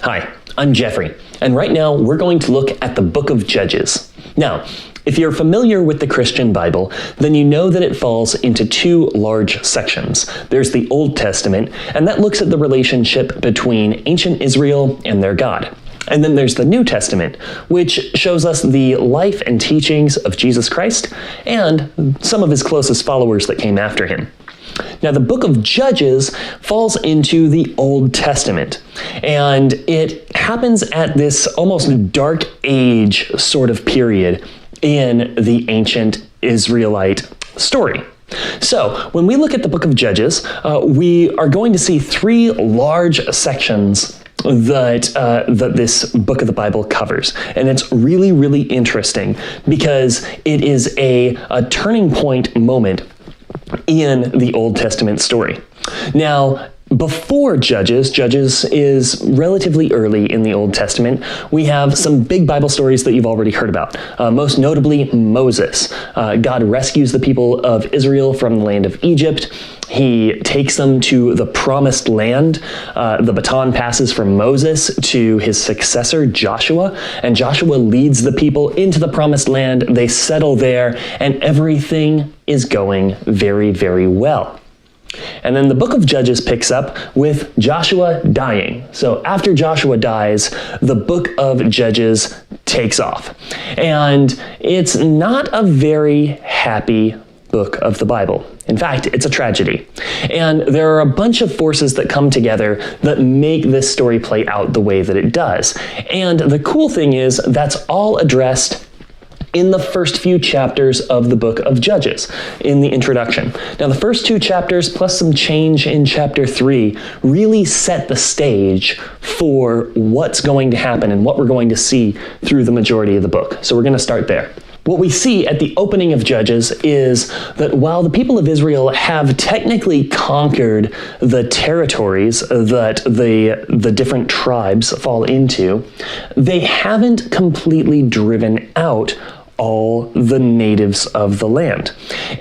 Hi, I'm Jeffrey, and right now we're going to look at the book of Judges. Now, if you're familiar with the Christian Bible, then you know that it falls into two large sections. There's the Old Testament, and that looks at the relationship between ancient Israel and their God. And then there's the New Testament, which shows us the life and teachings of Jesus Christ and some of his closest followers that came after him. Now, the book of Judges falls into the Old Testament, and it happens at this almost dark age sort of period in the ancient Israelite story. So, when we look at the book of Judges, we are going to see three large sections that this book of the Bible covers. And it's really, really interesting because it is a turning point moment in the Old Testament story. Now, before Judges is relatively early in the Old Testament. We have some big Bible stories that you've already heard about. Most notably, Moses. God rescues the people of Israel from the land of Egypt. He takes them to the promised land. The baton passes from Moses to his successor, Joshua, and Joshua leads the people into the promised land. They settle there, and everything is going very, very well. And then the book of Judges picks up with Joshua dying. So after Joshua dies, the book of Judges takes off. And it's not a very happy book of the Bible. In fact, it's a tragedy. And there are a bunch of forces that come together that make this story play out the way that it does. And the cool thing is that's all addressed in the first few chapters of the book of Judges, in the introduction. Now, the first two chapters, plus some change in chapter 3, really set the stage for what's going to happen and what we're going to see through the majority of the book. So we're going to start there. What we see at the opening of Judges is that while the people of Israel have technically conquered the territories that the different tribes fall into, they haven't completely driven out all the natives of the land.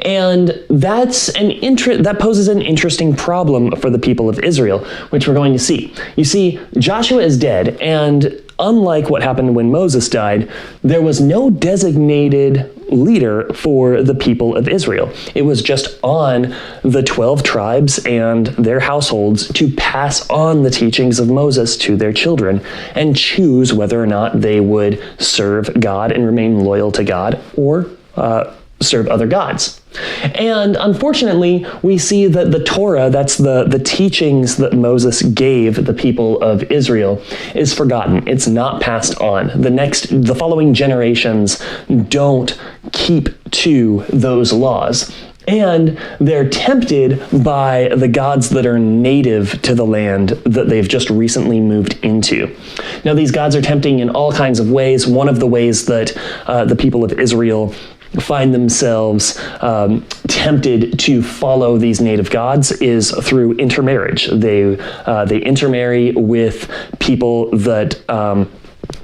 And that poses an interesting problem for the people of Israel, which we're going to see. You see, Joshua is dead, and unlike what happened when Moses died, there was no designated leader for the people of Israel. It was just on the 12 tribes and their households to pass on the teachings of Moses to their children and choose whether or not they would serve God and remain loyal to God or serve other gods. And unfortunately, we see that the Torah, that's the teachings that Moses gave the people of Israel, is forgotten. It's not passed on. The following generations don't keep to those laws. And they're tempted by the gods that are native to the land that they've just recently moved into. Now, these gods are tempting in all kinds of ways. One of the ways that the people of Israel find themselves tempted to follow these native gods is through intermarriage. They intermarry with people that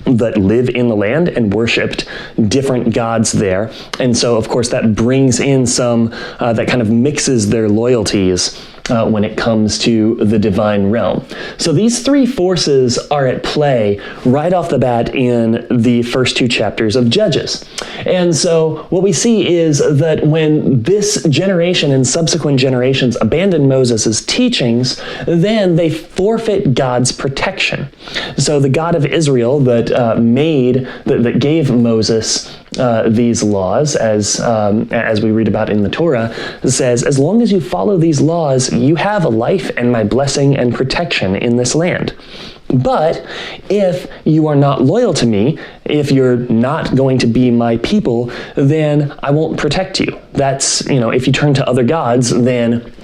live in the land and worshipped different gods there. And so, of course, that brings in some, that kind of mixes their loyalties when it comes to the divine realm. So these three forces are at play right off the bat in the first two chapters of Judges. And so what we see is that when this generation and subsequent generations abandon Moses' teachings, then they forfeit God's protection. So the God of Israel that gave Moses these laws, as we read about in the Torah, says, as long as you follow these laws, you have a life and my blessing and protection in this land. But if you are not loyal to me, if you're not going to be my people, then I won't protect you. That's, if you turn to other gods, then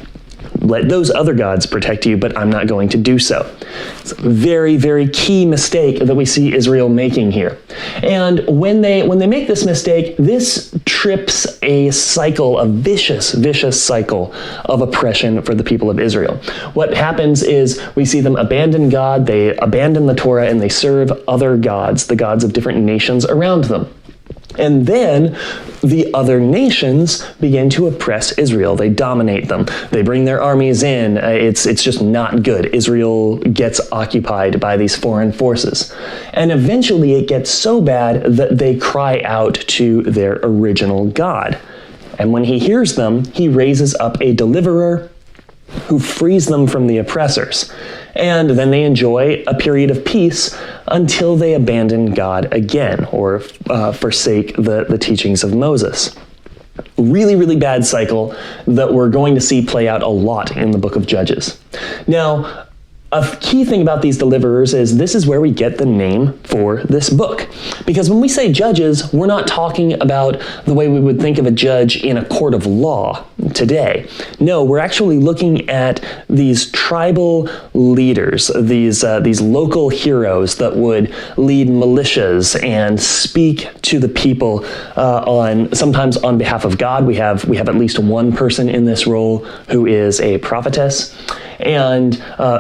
let those other gods protect you, but I'm not going to do so. It's a very, very key mistake that we see Israel making here. And when they make this mistake, this trips a cycle, a vicious cycle of oppression for the people of Israel. What happens is we see them abandon God, they abandon the Torah, and they serve other gods, the gods of different nations around them. And then the other nations begin to oppress Israel. They dominate them. They bring their armies in. It's just not good. Israel gets occupied by these foreign forces. And eventually it gets so bad that they cry out to their original God. And when he hears them, he raises up a deliverer who frees them from the oppressors. And then they enjoy a period of peace until they abandon God again, or forsake the teachings of Moses. Really, really bad cycle that we're going to see play out a lot in the book of Judges. Now, a key thing about these deliverers is this is where we get the name for this book. Because when we say judges, we're not talking about the way we would think of a judge in a court of law today. No, we're actually looking at these tribal leaders, these local heroes that would lead militias and speak to the people sometimes on behalf of God. We have at least one person in this role who is a prophetess. And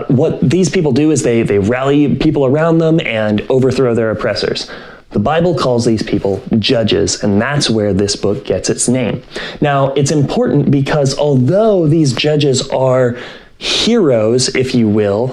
what these people do is they rally people around them and overthrow their oppressors. The Bible calls these people judges, and that's where this book gets its name. Now, it's important because although these judges are heroes, if you will,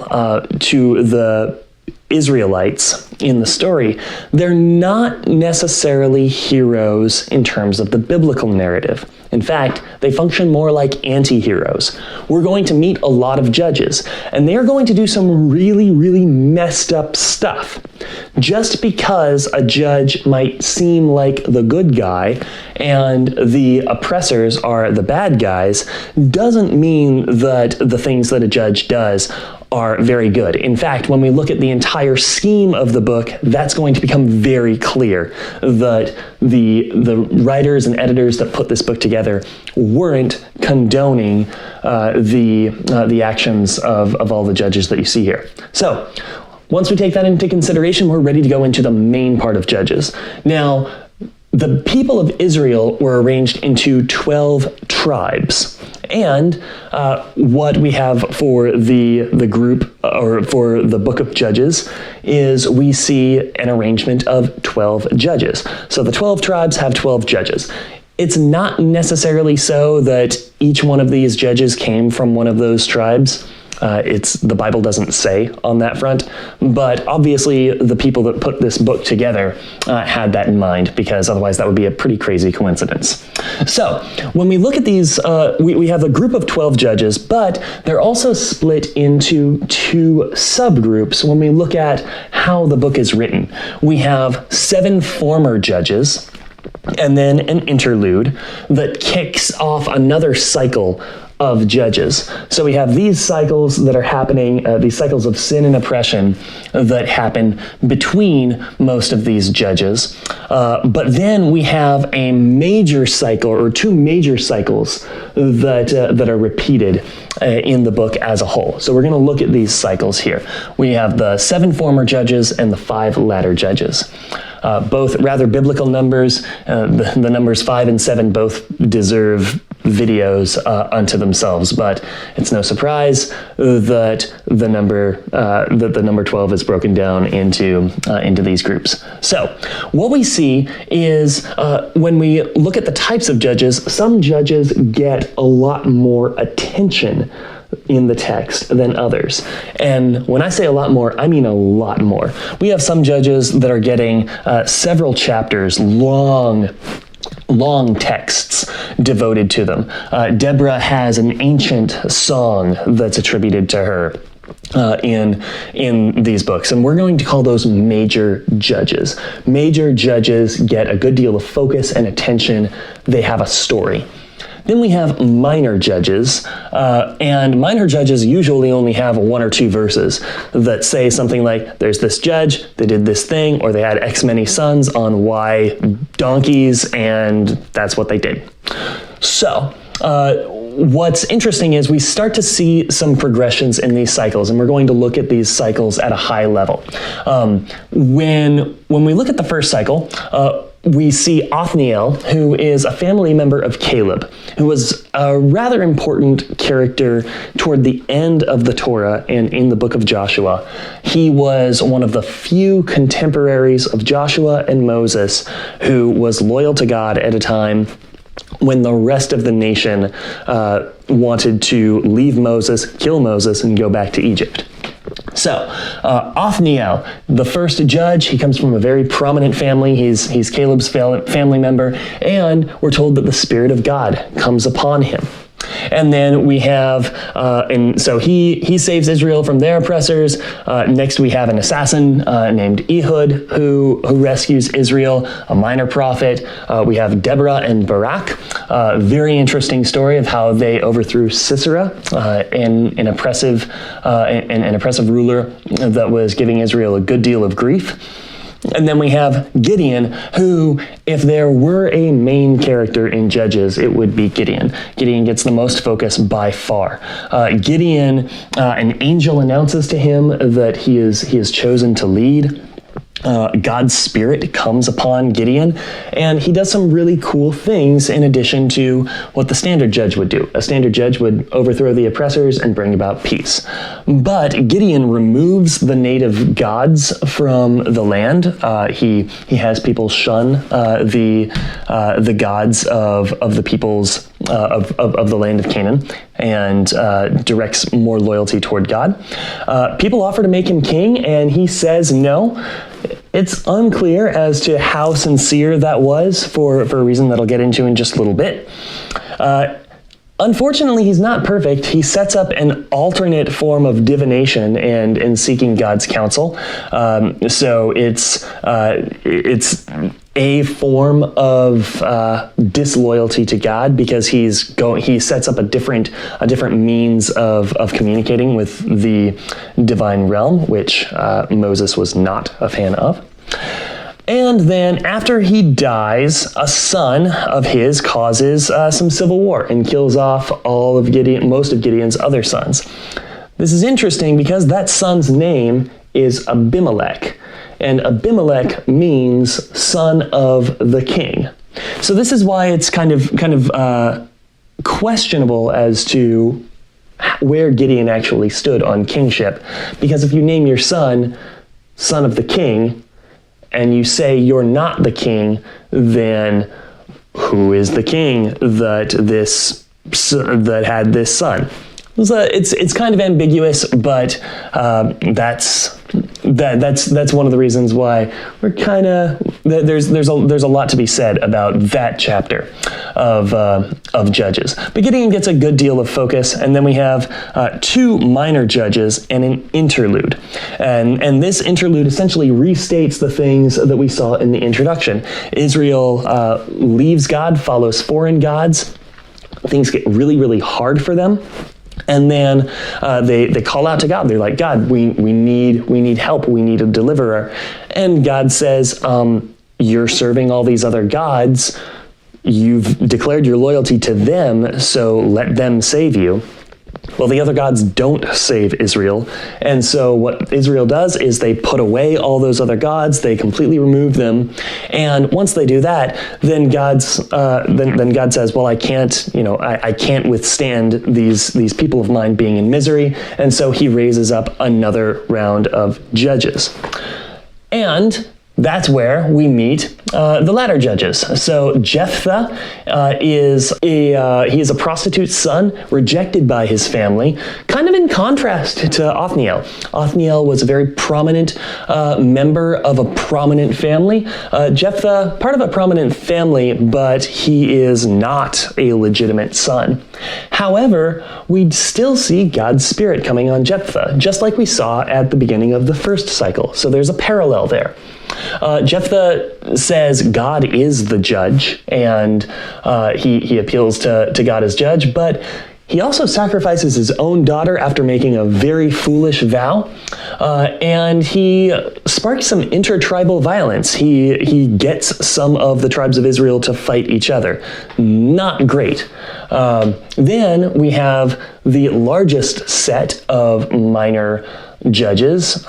to the Israelites in the story, they're not necessarily heroes in terms of the biblical narrative. In fact, they function more like anti-heroes. We're going to meet a lot of judges, and they're going to do some really, really messed up stuff. Just because a judge might seem like the good guy and the oppressors are the bad guys doesn't mean that the things that a judge does are very good. In fact, when we look at the entire scheme of the book, that's going to become very clear that the writers and editors that put this book together weren't condoning the actions of all the judges that you see here. So, once we take that into consideration, we're ready to go into the main part of Judges. Now, the people of Israel were arranged into 12 tribes. And what we have for the group, or for the book of Judges, is we see an arrangement of 12 judges. So the 12 tribes have 12 judges. It's not necessarily so that each one of these judges came from one of those tribes. The Bible doesn't say on that front, but obviously the people that put this book together had that in mind, because otherwise that would be a pretty crazy coincidence. So when we look at these, we have a group of 12 judges, but they're also split into two subgroups when we look at how the book is written. We have 7 former judges, and then an interlude that kicks off another cycle of judges. So we have these cycles that are happening, these cycles of sin and oppression that happen between most of these judges. But then we have a major cycle, or 2 major cycles that are repeated in the book as a whole. So we're going to look at these cycles here. We have the 7 former judges and the 5 latter judges. Both rather biblical numbers. The numbers 5 and 7 both deserve videos unto themselves, but it's no surprise that the number 12 is broken down into these groups. So what we see is when we look at the types of judges, some judges get a lot more attention in the text than others. And when I say a lot more, I mean a lot more. We have some judges that are getting several chapters, long texts devoted to them. Deborah has an ancient song that's attributed to her in these books, and we're going to call those major judges. Major judges get a good deal of focus and attention. They have a story. Then we have minor judges, and minor judges usually only have 1 or 2 verses that say something like, there's this judge, they did this thing, or they had X many sons on Y donkeys, and that's what they did. So, what's interesting is we start to see some progressions in these cycles, and we're going to look at these cycles at a high level. When we look at the first cycle, we see Othniel, who is a family member of Caleb, who was a rather important character toward the end of the Torah and in the book of Joshua. He was one of the few contemporaries of Joshua and Moses who was loyal to God at a time when the rest of the nation wanted to leave Moses, kill Moses, and go back to Egypt. So, Othniel, the first judge, he comes from a very prominent family. He's Caleb's family member, and we're told that the Spirit of God comes upon him. And then we have, and so he saves Israel from their oppressors. Next, we have an assassin named Ehud who rescues Israel, a minor prophet. We have Deborah and Barak. Very interesting story of how they overthrew Sisera, an oppressive ruler that was giving Israel a good deal of grief. And then we have Gideon, who, if there were a main character in Judges, it would be Gideon. Gideon gets the most focus by far. Gideon, an angel announces to him that he is chosen to lead. God's Spirit comes upon Gideon, and he does some really cool things in addition to what the standard judge would do. A standard judge would overthrow the oppressors and bring about peace. But Gideon removes the native gods from the land. He has people shun the gods of the peoples of the land of Canaan, and directs more loyalty toward God. People offer to make him king, and he says no. It's unclear as to how sincere that was for a reason that I'll get into in just a little bit. Unfortunately, he's not perfect. He sets up an alternate form of divination and seeking God's counsel. So it's a form of disloyalty to God, because he sets up a different means of communicating with the divine realm, which Moses was not a fan of. And then after he dies, a son of his causes some civil war and kills off most of Gideon's other sons. This is interesting because that son's name is Abimelech, and Abimelech means son of the king. So this is why it's kind of questionable as to where Gideon actually stood on kingship, because if you name your son of the king, and you say you're not the king, then who is the king that had this son? So it's kind of ambiguous, but that's one of the reasons why we're kind of there's a lot to be said about that chapter of Judges. But Gideon gets a good deal of focus, and then we have two minor judges and an interlude, and this interlude essentially restates the things that we saw in the introduction. Israel leaves God, follows foreign gods. Things get really, really hard for them. And then they call out to God. They're like, God, we need help. We need a deliverer. And God says, you're serving all these other gods. You've declared your loyalty to them, so let them save you. Well, the other gods don't save Israel. And so what Israel does is they put away all those other gods. They completely remove them. And once they do that, then God says, well, I can't withstand these people of mine being in misery. And so he raises up another round of judges. And that's where we meet the latter judges. So Jephthah is a prostitute's son, rejected by his family, kind of in contrast to Othniel. Othniel was a very prominent member of a prominent family. Jephthah, part of a prominent family, but he is not a legitimate son. However, we still see God's Spirit coming on Jephthah, just like we saw at the beginning of the first cycle. So there's a parallel there. Jephthah says God is the judge, and he appeals to God as judge, but he also sacrifices his own daughter after making a very foolish vow, and he sparks some intertribal violence. He gets some of the tribes of Israel to fight each other. Not great. Then we have the largest set of minor judges,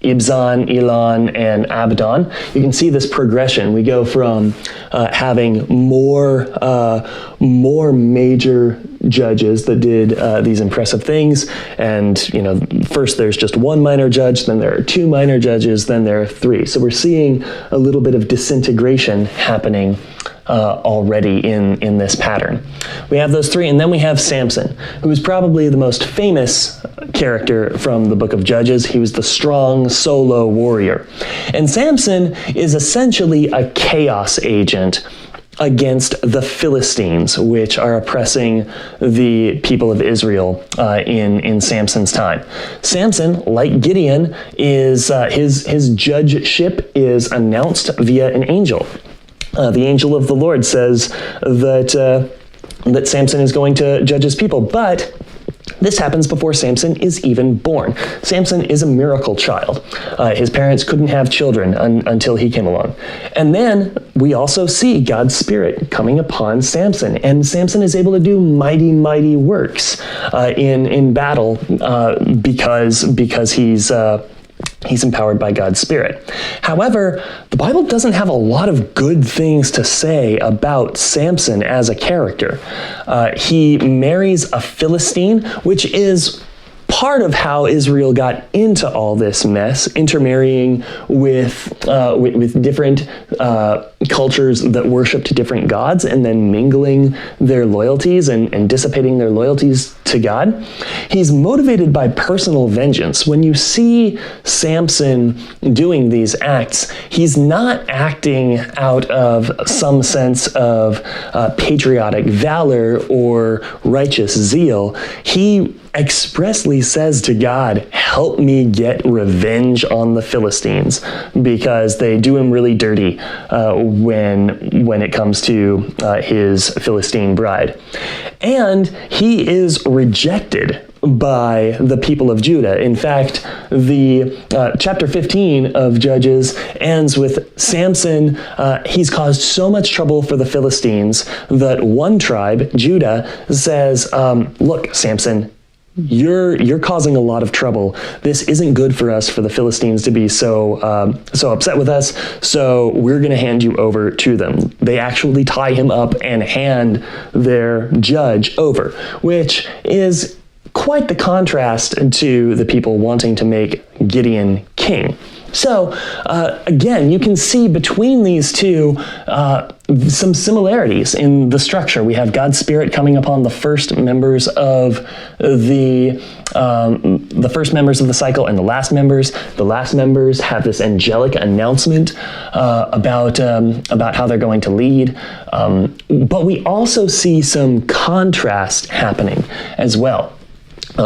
Ibzan, Elon, and Abaddon. You can see this progression. We go from having more major judges that did these impressive things, and first there's just one minor judge, then there are two minor judges, then there are three. So we're seeing a little bit of disintegration happening already in this pattern. We have those three, and then we have Samson, who is probably the most famous character from the book of Judges. He was the strong solo warrior. And Samson is essentially a chaos agent against the Philistines, which are oppressing the people of Israel in Samson's time. Samson, like Gideon, is his judgeship is announced via an angel. The angel of the Lord says that Samson is going to judge his people, but this happens before Samson is even born. Samson is a miracle child. His parents couldn't have children until he came along. And then we also see God's Spirit coming upon Samson, and Samson is able to do mighty, mighty works in battle because he's empowered by God's Spirit. However, the Bible doesn't have a lot of good things to say about Samson as a character. He marries a Philistine, which is part of how Israel got into all this mess, intermarrying with different cultures that worshipped different gods, and then mingling their loyalties and dissipating their loyalties to God. He's motivated by personal vengeance. When you see Samson doing these acts, he's not acting out of some sense of patriotic valor or righteous zeal. He expressly says to God, help me get revenge on the Philistines, because they do him really dirty when it comes to his Philistine bride. And he is rejected by the people of Judah. In fact, the chapter 15 of Judges ends with Samson. He's caused so much trouble for the Philistines that one tribe, Judah, says, look, Samson, you're causing a lot of trouble. This isn't good for us, for the Philistines to be so upset with us, so we're going to hand you over to them. They actually tie him up and hand their judge over, which is quite the contrast to the people wanting to make Gideon king. So, again, you can see between these two some similarities in the structure. We have God's Spirit coming upon the first members of the first members of the cycle and the last members. The last members have this angelic announcement about how they're going to lead. But we also see some contrast happening as well.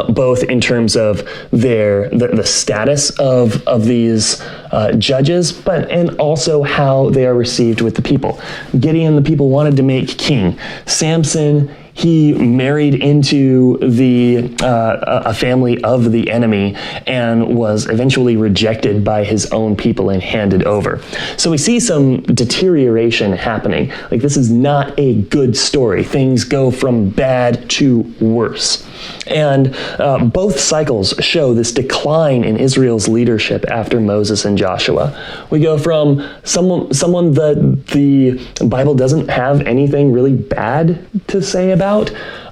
Both in terms of the status of these judges, and also how they are received with the people. Gideon, the people wanted to make king. Samson, he married into a family of the enemy and was eventually rejected by his own people and handed over. So we see some deterioration happening. Like, this is not a good story. Things go from bad to worse. And both cycles show this decline in Israel's leadership after Moses and Joshua. We go from someone that the Bible doesn't have anything really bad to say about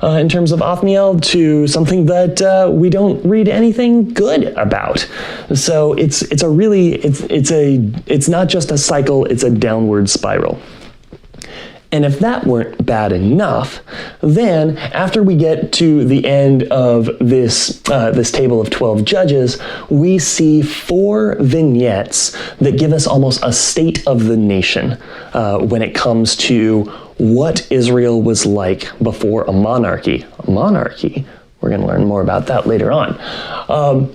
in terms of Othniel, to something that we don't read anything good about. So it's not just a cycle, it's a downward spiral. And if that weren't bad enough, then after we get to the end of this table of 12 judges, we see 4 vignettes that give us almost a state of the nation when it comes to what Israel was like before a monarchy. A monarchy. We're going to learn more about that later on.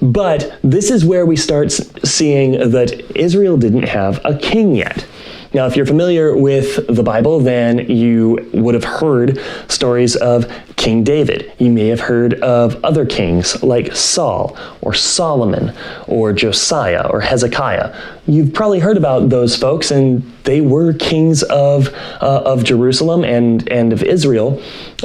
But this is where we start seeing that Israel didn't have a king yet. Now, if you're familiar with the Bible, then you would have heard stories of King David. You may have heard of other kings like Saul or Solomon or Josiah or Hezekiah. You've probably heard about those folks, and they were kings of Jerusalem and of Israel,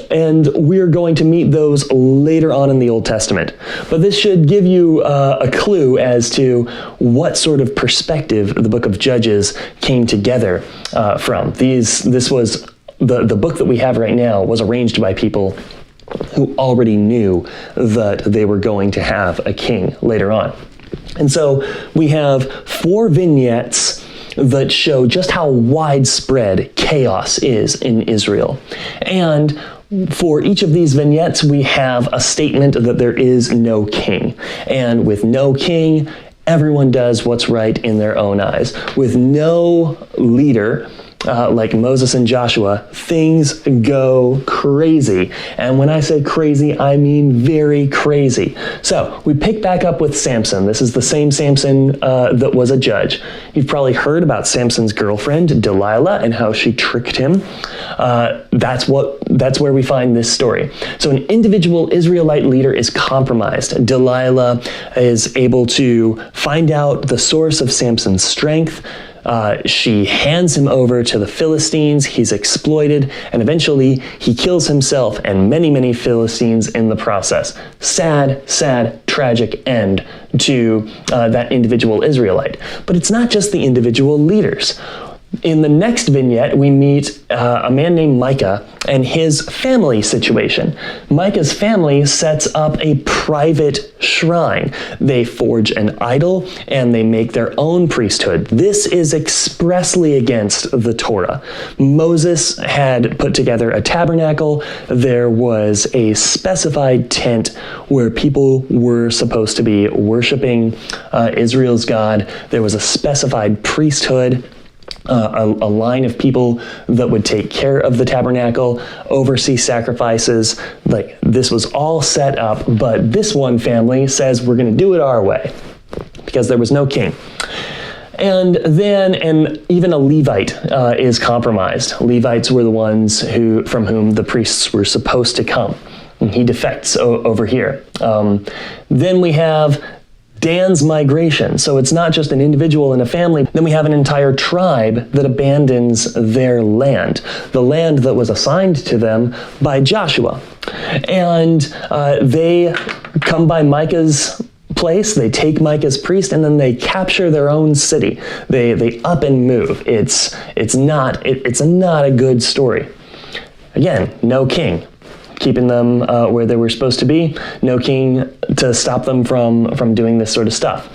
and we're going to meet those later on in the Old Testament. But this should give you a clue as to what sort of perspective the book of Judges came together from. This was the book that we have right now was arranged by people who already knew that they were going to have a king later on. And so we have 4 vignettes that show just how widespread chaos is in Israel. And for each of these vignettes, we have a statement that there is no king. And with no king, everyone does what's right in their own eyes. With no leader, like Moses and Joshua, things go crazy. And when I say crazy, I mean very crazy. So we pick back up with Samson. This is the same Samson that was a judge. You've probably heard about Samson's girlfriend, Delilah, and how she tricked him. That's where we find this story. So an individual Israelite leader is compromised. Delilah is able to find out the source of Samson's strength. She hands him over to the Philistines. He's exploited, and eventually he kills himself and many, many Philistines in the process. Sad, sad, tragic end to that individual Israelite. But it's not just the individual leaders. In the next vignette, we meet a man named Micah and his family situation. Micah's family sets up a private shrine. They forge an idol and they make their own priesthood. This is expressly against the Torah. Moses had put together a tabernacle. There was a specified tent where people were supposed to be worshiping Israel's God. There was a specified priesthood. A line of people that would take care of the tabernacle, oversee sacrifices. Like, this was all set up, but this one family says we're going to do it our way because there was no king. And then, even a Levite is compromised. Levites were the ones from whom the priests were supposed to come. And he defects over here. Then we have Dan's migration. So it's not just an individual and a family. Then we have an entire tribe that abandons their land, the land that was assigned to them by Joshua. And they come by Micah's place, they take Micah's priest, and then they capture their own city. They up and move. It's not a good story. Again, no king keeping them where they were supposed to be, no king to stop them from doing this sort of stuff.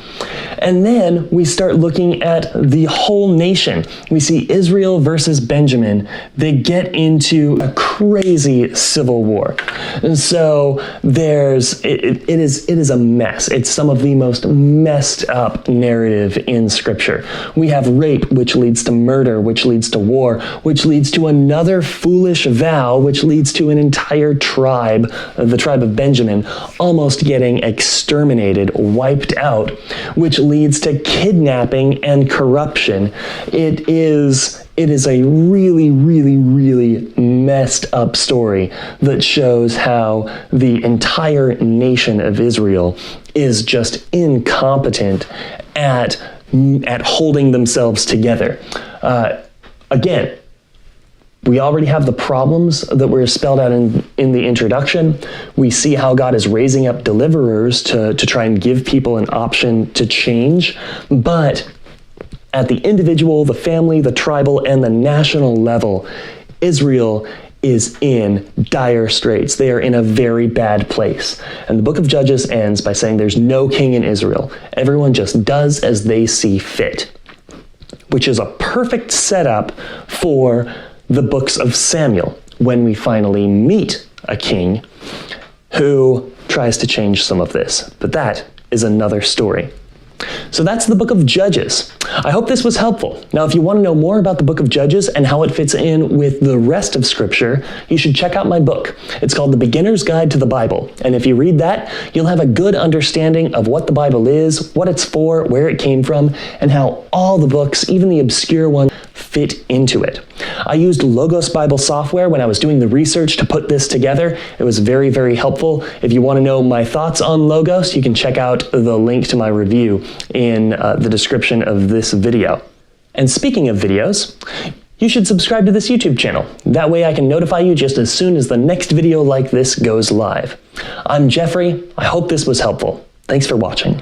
And then we start looking at the whole nation. We see Israel versus Benjamin. They get into a crazy civil war. And so it is a mess. It's some of the most messed up narrative in Scripture. We have rape, which leads to murder, which leads to war, which leads to another foolish vow, which leads to an entire tribe, the tribe of Benjamin, almost getting exterminated, wiped out, which leads to kidnapping and corruption. It is a really, really, really messed up story that shows how the entire nation of Israel is just incompetent at holding themselves together. Again, we already have the problems that were spelled out in the introduction. We see how God is raising up deliverers to try and give people an option to change. But at the individual, the family, the tribal, and the national level, Israel is in dire straits. They are in a very bad place. And the book of Judges ends by saying there's no king in Israel. Everyone just does as they see fit, which is a perfect setup for the books of Samuel, when we finally meet a king who tries to change some of this. But that is another story. So that's the book of Judges. I hope this was helpful. Now, if you want to know more about the book of Judges and how it fits in with the rest of Scripture, you should check out my book. It's called The Beginner's Guide to the Bible. And if you read that, you'll have a good understanding of what the Bible is, what it's for, where it came from, and how all the books, even the obscure ones, fit into it. I used Logos Bible software when I was doing the research to put this together. It was very, very helpful. If you want to know my thoughts on Logos, you can check out the link to my review in the description of this video. And speaking of videos, you should subscribe to this YouTube channel. That way I can notify you just as soon as the next video like this goes live. I'm Jeffrey. I hope this was helpful. Thanks for watching.